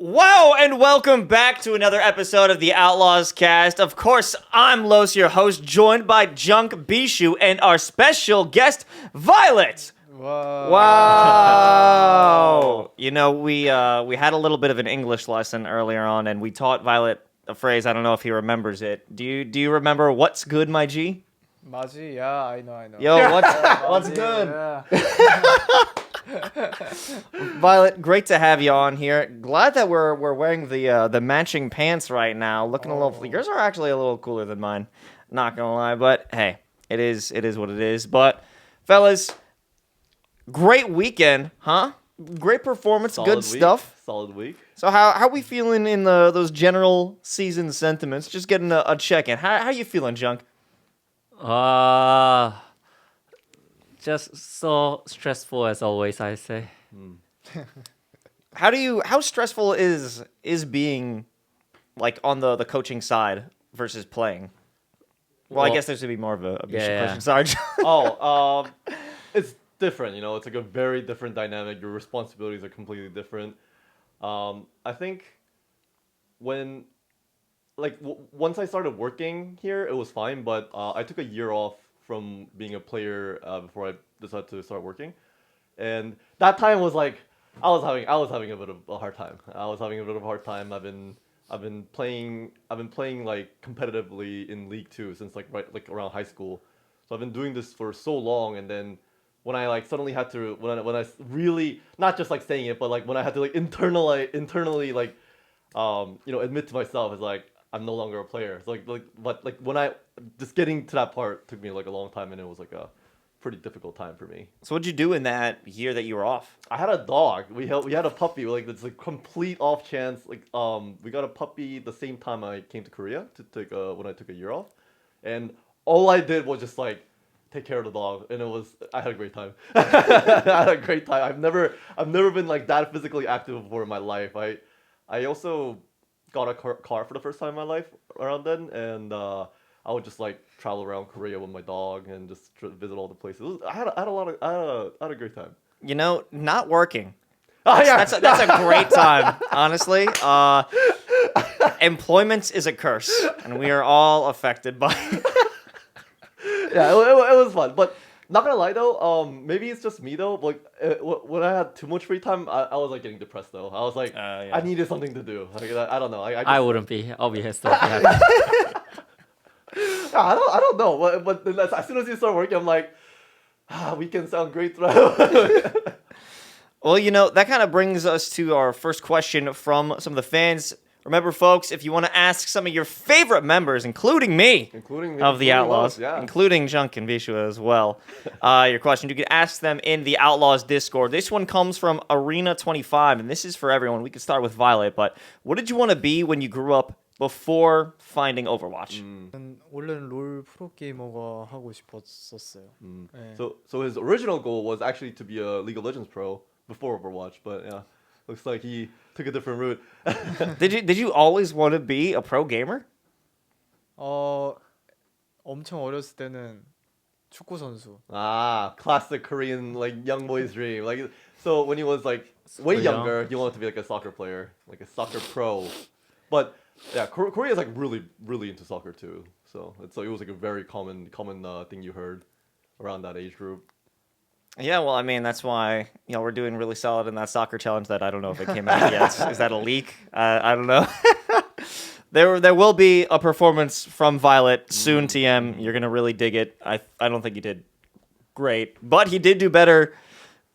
Wow, and welcome back to another episode of the Outlaws Cast. Of course, I'm Los, your host, joined by Junk Bishu and our special guest, Viol2t. Wow. You know, we had a little bit of an English lesson earlier on, and we taught Viol2t a phrase. I don't know if he remembers it. Do you remember what's good, my G? Maji, yeah, I know. Yo, what's good? Yeah. Viol2t, great to have you on here. Glad that we're wearing the matching pants right now. Looking a little. Yours are actually a little cooler than mine. Not gonna lie, but hey, it is what it is. But fellas, great weekend, huh? Great performance, good stuff. Solid week. So how we feeling in those general season sentiments? Just getting a check in. How you feeling, Junk? Just so stressful as always, I say. How stressful is being like on the coaching side versus playing? Well, I guess there's gonna be more of a question. Sorry. It's different, you know. It's like a very different dynamic. Your responsibilities are completely different. I think when, once I started working here, it was fine. But I took a year off from being a player before I decided to start working, and that time was like I was having a bit of a hard time. I've been playing like competitively in League 2 since like around high school. So I've been doing this for so long, and then when I like suddenly had to when I really not just like saying it, but like when I had to like internally like admit to myself is like I'm no longer a player. So but when I just getting to that part took me like a long time, and it was like a pretty difficult time for me. So what'd you do in that year that you were off? I had a dog. We had a puppy. Like it's a complete off chance. Like we got a puppy the same time I came to Korea to take when I took a year off, and all I did was just like take care of the dog, and I had a great time. I had a great time. I've never been like that physically active before in my life. I also got a car for the first time in my life around then, and I would just like travel around Korea with my dog and just visit all the places. I had a great time. You know, not working. Oh, yeah. That's a great time, honestly. Employment is a curse, and we are all affected by it. Yeah, it was fun, but not gonna lie though, maybe it's just me though. Like when I had too much free time, I was like getting depressed though. I was like, I needed something to do. Like, I don't know. I wouldn't be. I'll be still happy. I don't know. But as soon as you start working, I'm like, weekends sound great. Well, you know, that kind of brings us to our first question from some of the fans. Remember, folks, if you want to ask some of your favorite members, including me of the Outlaws, including Junk and Bishu as well, your question, you can ask them in the Outlaws Discord. This one comes from Arena25, and this is for everyone. We could start with Viol2t, but what did you want to be when you grew up before finding Overwatch? 원래는 롤 프로게이머가 하고 싶었었어요. 네. So his original goal was actually to be a League of Legends pro before Overwatch, but yeah, looks like he took a different route. Did you always want to be a pro gamer? 엄청 어렸을 때는 축구 선수. Classic Korean like young boy's dream. Like so when he was like way younger, he wanted to be like a soccer player, like a soccer pro. But yeah, Korea is like really into soccer too. So it was like a very common thing you heard around that age group. Yeah, well, I mean, that's why, you know, we're doing really solid in that soccer challenge that I don't know if it came out yet. Is that a leak? I don't know. There will be a performance from Viol2t soon, TM. You're going to really dig it. I don't think he did great, but he did do better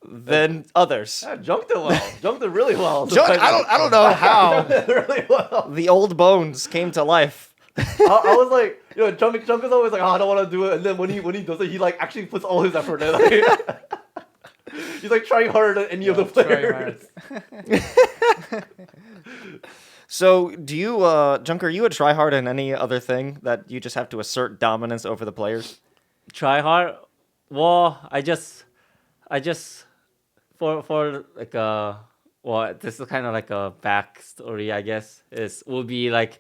than others. Yeah, Junk did well. Junk did really well. I don't know how. Junk did really well. The old bones came to life. I was like, you know, Junk is always like, I don't want to do it, and then when he does it, he like actually puts all his effort in. Like, he's like trying harder than any of the players. So, do you, Junk, are you a tryhard in any other thing that you just have to assert dominance over the players? Try hard. Well, I just for like this is kind of like a backstory, I guess. Would be like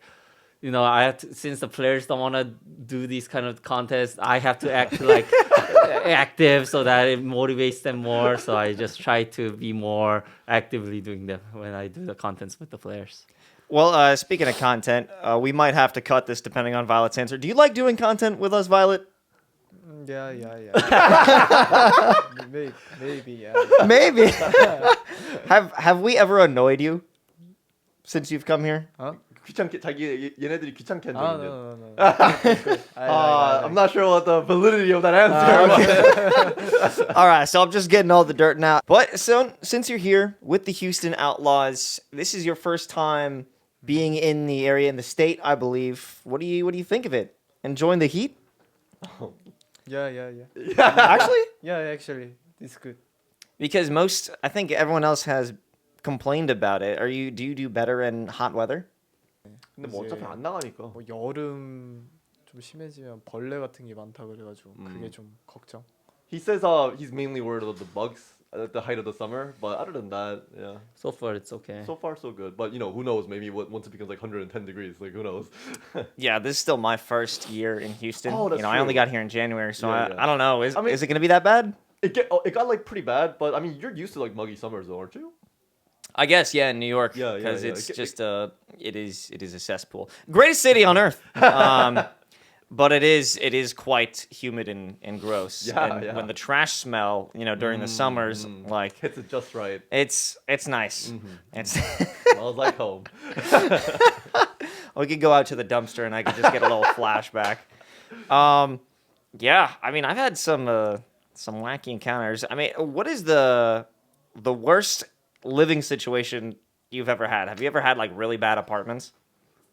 I have to, since the players don't want to do these kind of contests, I have to act like active so that it motivates them more. So I just try to be more actively doing them when I do the contents with the players. Well, speaking of content, we might have to cut this depending on Violet's answer. Do you like doing content with us, Violet? Yeah. Maybe. Yeah. Maybe. Have we ever annoyed you since you've come here? Huh? 귀찮게 얘네들이 귀찮게 한 Ah, 적인데. no. I'm not sure what the validity of that answer. All right, so I'm just getting all the dirt now. But so since you're here with the Houston Outlaws, this is your first time being in the area in the state, I believe. What do you think of it? Enjoying the heat? Yeah. Actually, Yeah, actually, it's good. because I think everyone else has complained about it. Do you do better in hot weather? 근데 뭐 어차피 안 나가니까. 뭐 여름 좀 심해지면 벌레 같은 게 많다 그래가지고 그게 좀 걱정. He says he's mainly worried about the bugs at the height of the summer, but other than that, yeah. So far, it's okay. So far so good, but who knows? Maybe once it becomes like 110 degrees, like who knows? Yeah, this is still my first year in Houston. Oh, that's I only true. got here in January, so Yeah. I don't know. Is I mean- is it gonna be that bad? It got like pretty bad, but I mean you're used to like muggy summers though, aren't you? I guess, yeah, in New York, Yeah, because yeah. it's just it is a cesspool. Greatest city on earth, but it is quite humid and gross. Yeah, and yeah. when the trash smell, during the summers, like Hits it just right. it's nice. It's Smells like home. we could go out to the dumpster and I could just get a little flashback. Yeah, I mean, I've had some wacky encounters. I mean, what is the worst living situation you've ever had? Have you ever had like really bad apartments?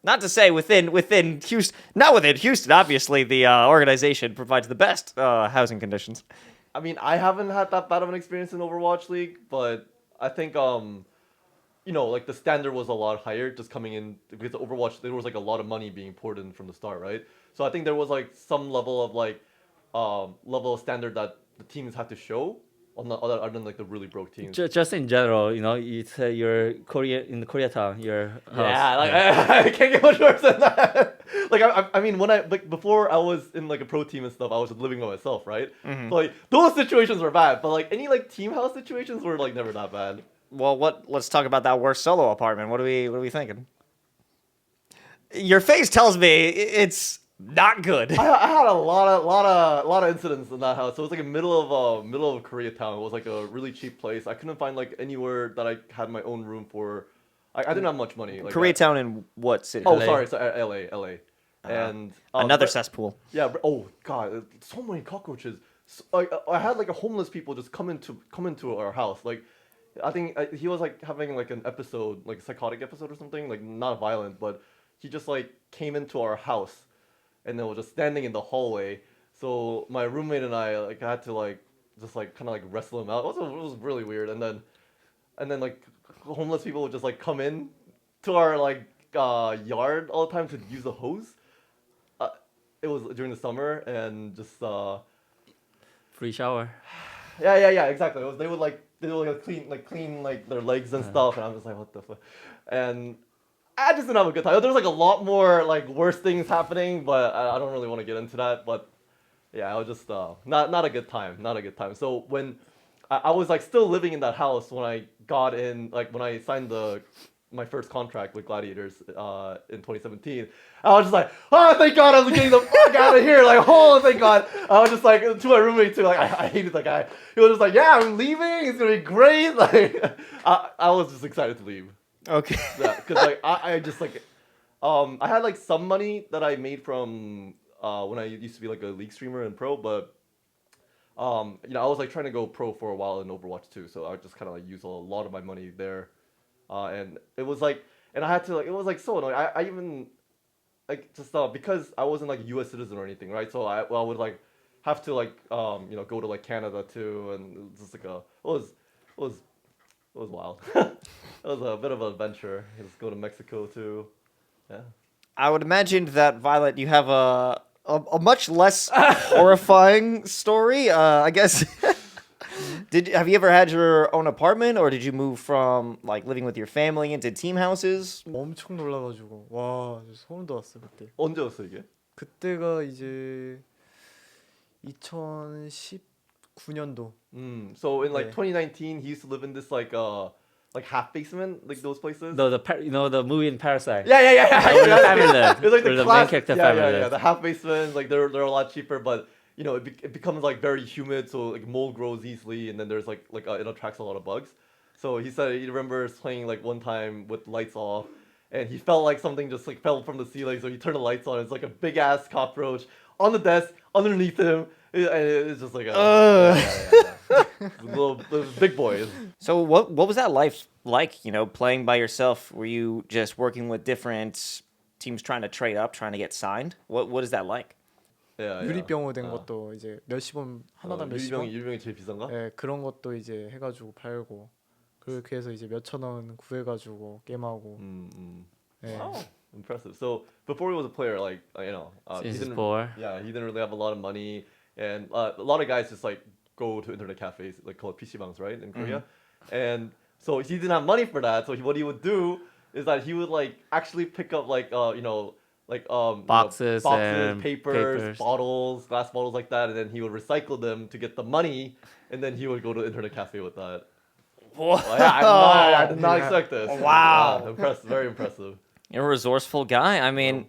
Not to say within Houston, not within Houston. Obviously, the organization provides the best housing conditions. I mean, I haven't had that bad of an experience in Overwatch League, but I think like the standard was a lot higher just coming in because Overwatch there was like a lot of money being poured in from the start, right? So I think there was like some level of level of standard that the teams had to show other than like the really broke teams. Just in general, you say you're in the Koreatown, your house. Yeah, like I can't get much worse than that. Like I mean, when before I was in like a pro team and stuff, I was just living by myself, right? So, like those situations were bad, but like any like team house situations were like never that bad. Well, let's talk about that worst solo apartment. What are we thinking? Your face tells me it's not good. I had a lot of incidents in that house. So it was like a middle of Koreatown. It was like a really cheap place. I couldn't find like anywhere that I had my own room for. I didn't have much money. Like, Koreatown in what city? Oh, LA. sorry, so LA. And Another but- cesspool. Yeah. Oh God, so many cockroaches. I had like a homeless people just come into our house. Like, I think he was like having like an episode, like a psychotic episode or something. Like not violent, but he just like came into our house, and then was just standing in the hallway. So my roommate and I like had to like just like kind of like wrestle him out. It was really weird. And then like homeless people would just like come in to our like yard all the time to use the hose. It was during the summer and just Free shower. yeah exactly. They would clean like their legs and stuff, and I'm just like what the fuck, and I just didn't have a good time. There's like a lot more like worse things happening, but I don't really want to get into that. But yeah, I was just not a good time, not a good time. So when I was like still living in that house when I got in, like when I signed my first contract with Gladiators in 2017. I was just like, oh, thank God I'm getting the fuck out of here. Like, oh, thank God. I was just like, to my roommate too, like, I hated that guy. He was just like, yeah, I'm leaving. It's going to be great. Like, I was just excited to leave. Okay. Yeah, because like, I just like, I had like some money that I made from when I used to be like a league streamer and pro, but I was like trying to go pro for a while in Overwatch too. So I just kind of like use a lot of my money there. And it was like, and I had to like, it was like so annoying. I even like just because I wasn't like a U.S. citizen or anything, right? So I would like have to like go to like Canada too, and it was just like it was wild. It was a bit of an adventure. Just go to Mexico too. Yeah. I would imagine that Violet, you have a much less horrifying story. I guess Have you ever had your own apartment, or did you move from like living with your family into team houses? 엄청 놀라가지고 와 소름 돋았어 그때. 언제였어 이게? 그때가 이제 2019년도. So in like Yeah. 2019, he used to live in this like half basement, like those places. The movie in Parasite. Yeah. Where the family lives. It's like Where the the main class, character yeah, family yeah. lives. The half basements, like they're a lot cheaper, but you know it becomes like very humid, so like mold grows easily, and then there's like it attracts a lot of bugs. So he said he remembers playing like one time with lights off, and he felt like something just like fell from the ceiling. So he turned the lights on. It's like a big ass cockroach on the desk underneath him. And it's just like yeah. Little big boy. So what was that life like? You know, playing by yourself? Were you just working with different teams trying to trade up, trying to get signed? What is that like? Yeah. 유리병으로 된 것도 이제 몇십 원 하나당 몇십 원. 유리병이 제일 비싼가? 네, 그런 것도 이제 해가지고 팔고 그렇게 해서 이제 몇천 원 구해가지고 게임하고. 네. Wow, impressive. So before he was a player, like he Since didn't, 4. yeah, he didn't really have a lot of money, and a lot of guys just like go to internet cafes, like called PCbangs, right, in Korea, and so he didn't have money for that. So what he would do is that he would like actually pick up like Boxes and papers, bottles, glass bottles like that, and then he would recycle them to get the money, and then he would go to the internet cafe with that. Whoa. Well, yeah, I did not expect this. Wow. Yeah, impressive, very impressive. You're a resourceful guy. I mean,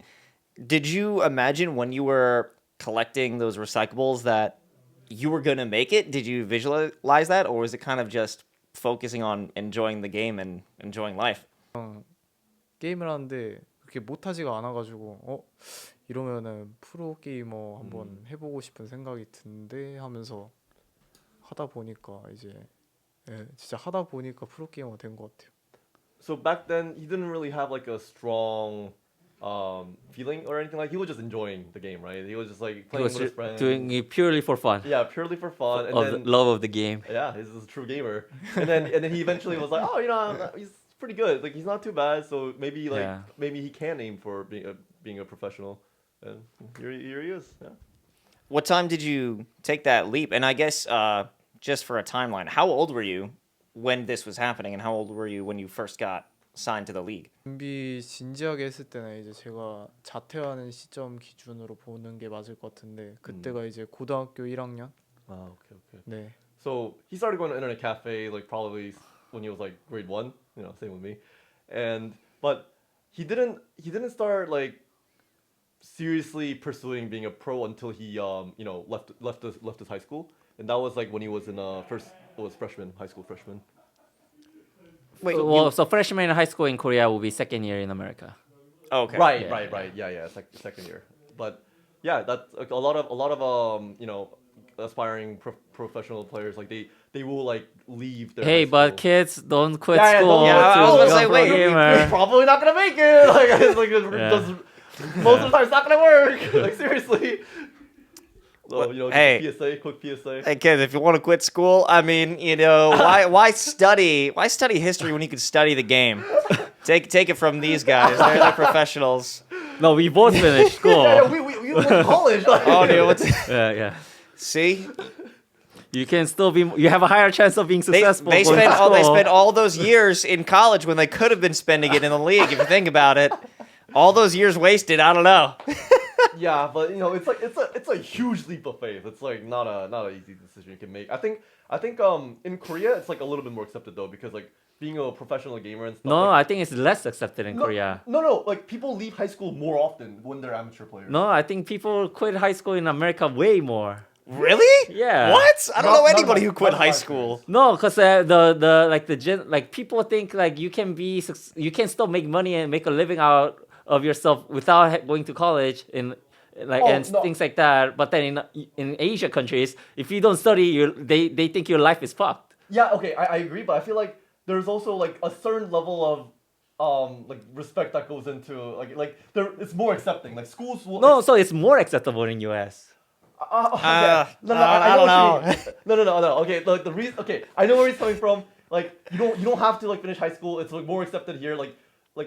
did you imagine when you were collecting those recyclables that you were gonna make it? Did you visualize that, or was it kind of just focusing on enjoying the game and enjoying life? 게임을 하는데 그렇게 못하지가 않아가지고 이러면은 프로 게이머 한번 해보고 싶은 생각이 든데 하면서 하다 보니까 이제 진짜 하다 보니까 프로 게이머가 된 것 같아요. So back then, he didn't really have like a strong feeling or anything. Like he was just enjoying the game, right? He was just like He playing was with his friends. doing it purely for fun. Yeah, purely for fun. And Of then the love of the game. yeah, he's a true gamer. And then he eventually was like, he's pretty good. Like he's not too bad. So maybe maybe he can aim for being a professional. And here he is. Yeah. What time did you take that leap? And I guess just for a timeline, how old were you when this was happening, and how old were you when you first got signed to the league? 준비 진지하게 했을 때는 이제 제가 자퇴하는 시점 기준으로 보는 게 맞을 것 같은데 그때가 이제 고등학교 1학년. Okay. 네. So he started going to internet cafe like probably when he was like grade 1, same with me. But he didn't start like seriously pursuing being a pro until he left his high school, and that was like when he was in high school freshman. Wait, So freshman in high school in Korea will be second year in America. okay. Right. Yeah. Second year. But yeah, that's like a lot of aspiring professional players, like they will like leave their Hey, high but school. kids don't quit Yeah, school. Yeah, I was to gonna become say, pro wait, gamer. He's probably not gonna make it. Like it's like most of the time it's not gonna work. Like seriously. So Hey. quick PSA. Hey kids, if you want to quit school, I mean, why study history when you can study the game? Take it from these guys. They're professionals. No, we both finished school. Yeah, we went to college. Like, Oh, dude, what's Yeah. see? You can still be. You have a higher chance of being They successful. they going spent to all they school. spent all those years in college when they could have been spending it in the league. If you think about it, all those years wasted. I don't know. Yeah, but it's like it's a huge leap of faith. It's like not an easy decision you can make. I think in Korea it's like a little bit more accepted though, because like being a professional gamer and stuff. No, like, I think it's less accepted in Korea. No, like people leave high school more often when they're amateur players. No, I think people quit high school in America way more. Really? Yeah. What? I don't know anybody who quit not high my school. No, because people think like you can still make money and make a living out of yourself without going to college and things like that. But then in Asia countries, if you don't study, they think your life is fucked. Yeah, okay, I agree, but I feel like there's also like a certain level of like respect that goes into like there it's more accepting. Like schools will No, so it's more acceptable in US. Okay. I I don't know. know. No. Okay, like the reason. Okay, I know where he's coming from. Like you don't have to like finish high school. It's like more accepted here. Like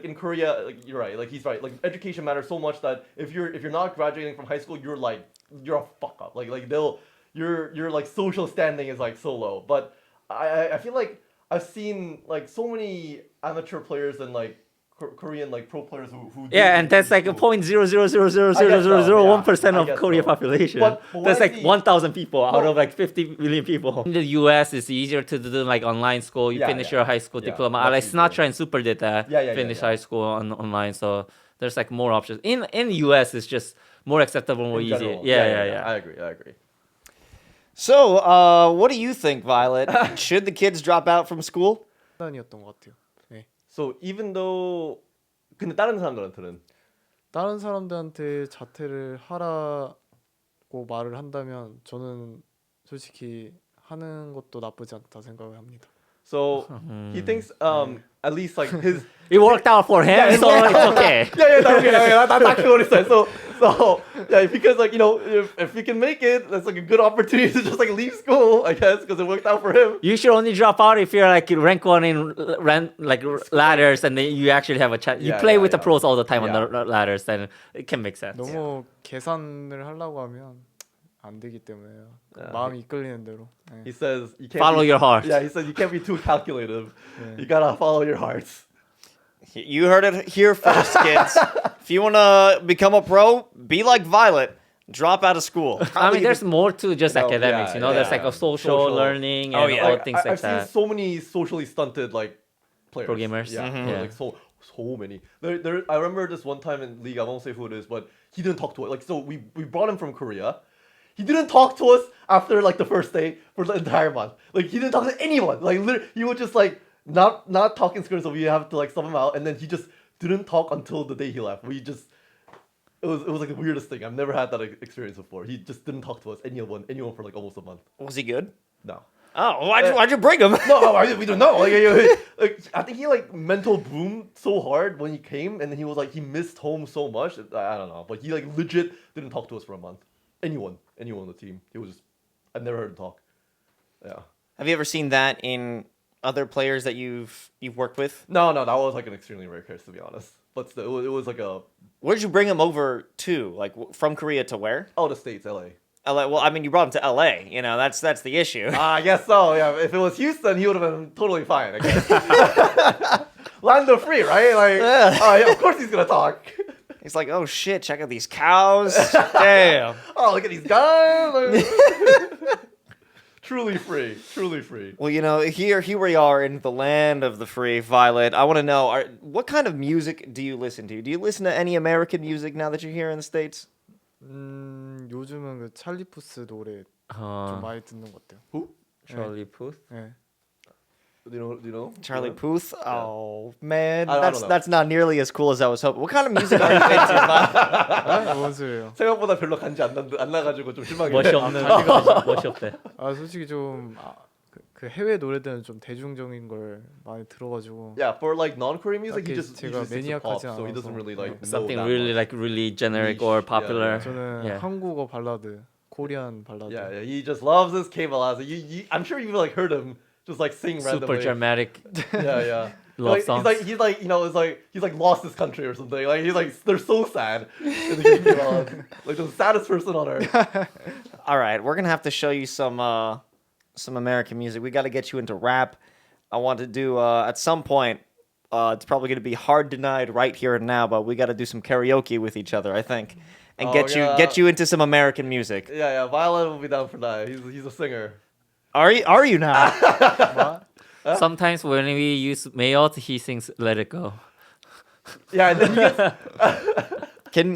in Korea, like you're right. Like he's right. Like education matters so much that if you're not graduating from high school, you're a fuck up. Like your like social standing is like so low. But I feel like I've seen like so many amateur players and like Korean like pro players who do Yeah, and that's like a school. 0.0000001% I of guess Korean so. population. But when That's I like see- 1,000 people out No. of like 50 million people. In the US, it's easier to do like online school. You Yeah, finish yeah. your high school Yeah, diploma. much Like Sinatra easier. and Super did that. Yeah, Finish yeah. high school online. So there's like more options. In US, it's just more acceptable, more In easy. general. Yeah. I agree. So, what do you think, Violet? Should the kids drop out from school? 판단이었던 것 같아요. 네. So even though 근데 다른 사람들한테는 다른 사람들한테 자퇴를 하라고 말을 한다면 저는 솔직히 하는 것도 나쁘지 않다 생각을 합니다. so he thinks at least like his It worked out for him, so it's okay. that's what he said. So yeah, because like you know if he can make it, that's like a good opportunity to just like leave school, I guess, because it worked out for him. You should only drop out if you're like rank 1 in ladders, and then you actually have a chance. You Yeah, play yeah, with the yeah. pros all the time Yeah. on the ladders, then it can make sense. 너무 계산을 하려고 하면 안 되기 때문에 마음이 이끌리는 대로. 네. He says you can't Follow be, your heart. Yeah, he says you can't be too calculative. You gotta follow your hearts. You heard it here first, kids. If you want to become a pro, be like Violet. Drop out of school. I mean, there's more to just No, academics, yeah, you know. There's like yeah. a social learning and Oh, yeah. all things like I've seen that. so many socially stunted like players. Pro gamers. Yeah, Mhm. Yeah. like so many. I remember this one time in league. I won't say who it is, but he didn't talk to us. Like so, we brought him from Korea. He didn't talk to us after like the first day for the entire month. Like he didn't talk to anyone. Like literally, he would just like not talking script, so we have to like sub him out, and then he just didn't talk until the day he left. It was like the weirdest thing. I've never had that experience before. He just didn't talk to us anyone for like almost a month. Was he good? No. Oh, why'd you bring him? No, we don't know. Like, I think he like mental boomed so hard when he came, and then he was like he missed home so much. I don't know, but he like legit didn't talk to us for a month. Anyone on the team. He was just I've never heard him talk. Yeah. Have you ever seen that in other players that you've worked with? No, that was like an extremely rare case to be honest. But still, it was like a Where'd you bring him over to? Like from Korea to where? the States, LA. LA. Well, I mean, you brought him to LA. You know, that's the issue. I guess so. Yeah, if it was Houston, he would have been totally fine. I guess. Lando free, right? Like, yeah, of course he's gonna talk. He's like, oh shit, check out these cows. Damn. Oh, look at these guys. Like, truly free. Well, you know, here we are in the land of the free, Violet. I want to know, what kind of music do you listen to? Do you listen to any American music now that you're here in the States? 요즘은 그 찰리 푸스 노래 좀 많이 듣는 것 같아요. Who? Charlie Puth. 네. Do you know? Charlie Puth? Oh, man. I don't know. That's not nearly as cool as I was hoping. What kind of music are you into, Violet? 뭔 소리예요? 생각보다 별로 간지 안 나가지고 좀 실망이네. 멋이 없는 멋이 없대. 아 솔직히 좀 그 해외 노래들은 좀 대중적인 걸 많이 들어가지고 Yeah, for like non-Korean music, he 딱히 just 제가 sticks to pop, 매니악하지 so he doesn't 않아서. really like know Something that really much. like really generic Niche. or Yeah, popular. 저는 Yeah. 한국어 발라드, 코리안 발라드. Yeah, he just loves his cable as I'm sure you've like heard him just like sing Super randomly. dramatic. Yeah. Love like, songs. He's like you know he's like lost his country or something. Like he's like they're so sad. And he keeps on, like the saddest person on earth. All right, we're going to have to show you some American music. We got to get you into rap. I want to do, at some point, it's probably going to be hard denied right here and now, but we got to do some karaoke with each other, I think. And Oh, get yeah. you into some American music. Yeah. Violet will be down for that. He's a singer. Are you now? Sometimes when we use Viol2t, he sings "Let It Go." Yeah, and then he gets,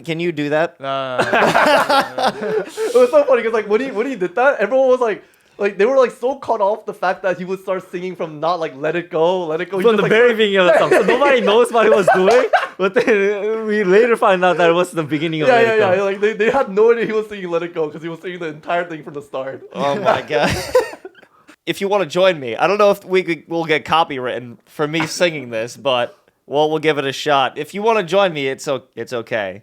Can you do that? it was so funny because like when he did that, everyone was like they were like so caught off the fact that he would start singing from not like let it go. He From just, the like, very beginning of the song, so nobody knows what he was doing. But then we later find out that it was the beginning of Let It Go. yeah. Like they had no idea he was singing "Let It Go" because he was singing the entire thing from the start. Oh my god. If you want to join me, I don't know if we'll get copywritten for me singing this, but we'll give it a shot. If you want to join me, it's okay.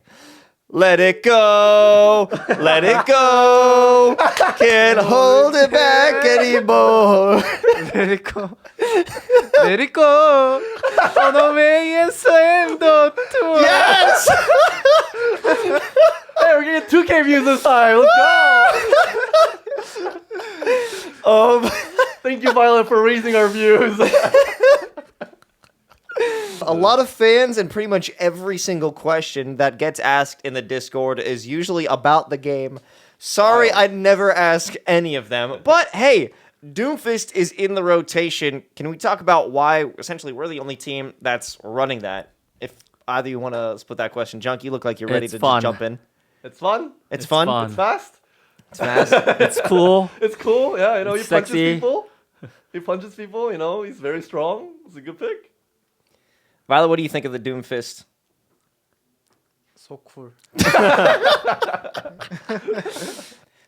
Let it go, let it go. Can't hold it back anymore. Let it go. Let it go. On the way and slam the door. Yes. Hey, we're getting 2K views this time. Let's go. Um, Thank Thank you, Violet, for raising our views. A lot of fans and pretty much every single question that gets asked in the Discord is usually about the game. Sorry, Wow. I'd never ask any of them. But hey, Doomfist is in the rotation. Can we talk about why essentially we're the only team that's running that? If either you want to split that question. Junk, you look like you're ready It's to fun. just jump in. It's fun. It's fun. fun. It's fast. It's fast. It's cool. It's cool. Yeah, he It's punches sexy. people. He punches people. He's very strong. It's a good pick. Violet, what do you think of the Doomfist? So cool.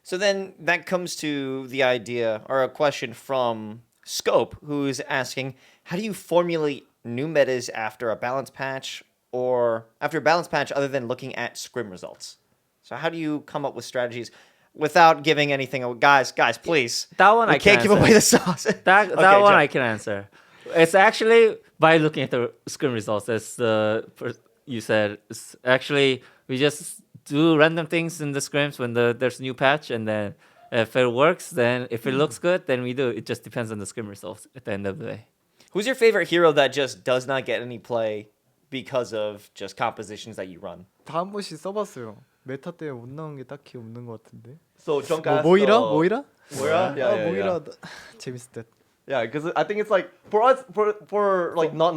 So then that comes to the idea, or a question from Scope, who's asking, how do you formulate new metas after a balance patch, or after a balance patch other than looking at scrim results? So how do you come up with strategies without giving anything away? Guys, please. That one We I can't can give answer. away the sauce. That Okay, one Jack. I can answer. It's actually by looking at the screen results. As you said, it's actually we just do random things in the scrims when there's a new patch, and then if it works, then if it looks good, then we do. It just depends on the scrim results at the end of the day. Who's your favorite hero that just does not get any play because of just compositions that you run? 다 한 번씩 써봤어요. 메타 때문에 못 나온 게 딱히 없는 것 같은데. So Junk 뭐 asked, 모이라? 모이라? Moira? Yeah, 아, yeah, 모이라 yeah. 재밌을 듯. Yeah, because I think it's like for us, for like not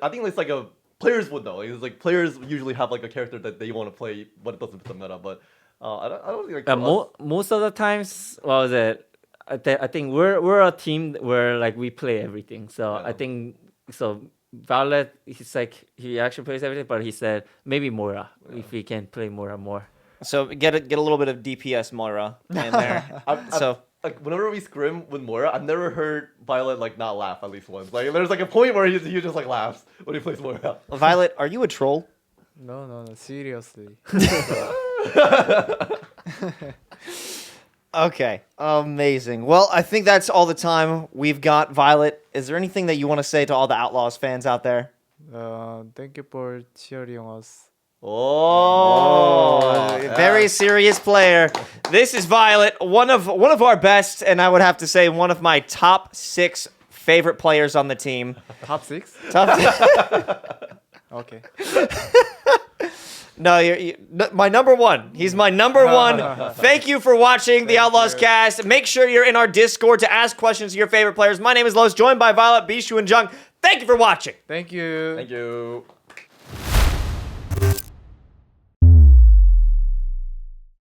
I think it's like a players would know. It's like players usually have like a character that they want to play, but it doesn't fit the meta. But I don't think like for us- Most of the times, what was it? I think we're a team where like we play everything. So Yeah. I think so. Violet, he's like he actually plays everything, but he said maybe Moira if we can play Moira more. So get a little bit of DPS Moira in there. So like whenever we scrim with Moira, I've never heard Violet like not laugh at least once. Like there's like a point where he just like laughs when he plays Moira. Violet, are you a troll? No, seriously. Okay, amazing. Well, I think that's all the time we've got. Violet, is there anything that you want to say to all the Outlaws fans out there? Thank you for cheering us. Oh, Very serious player. This is Violet, one of our best, and I would have to say one of my top 6 favorite players on the team. Top 6? Okay. No, my number 1. He's my number 1. Thank you for watching the Outlaws Cast. Make sure you're in our Discord to ask questions to your favorite players. My name is Los, joined by Violet, Bishu, and Jung. Thank you for watching. Thank you. Thank you.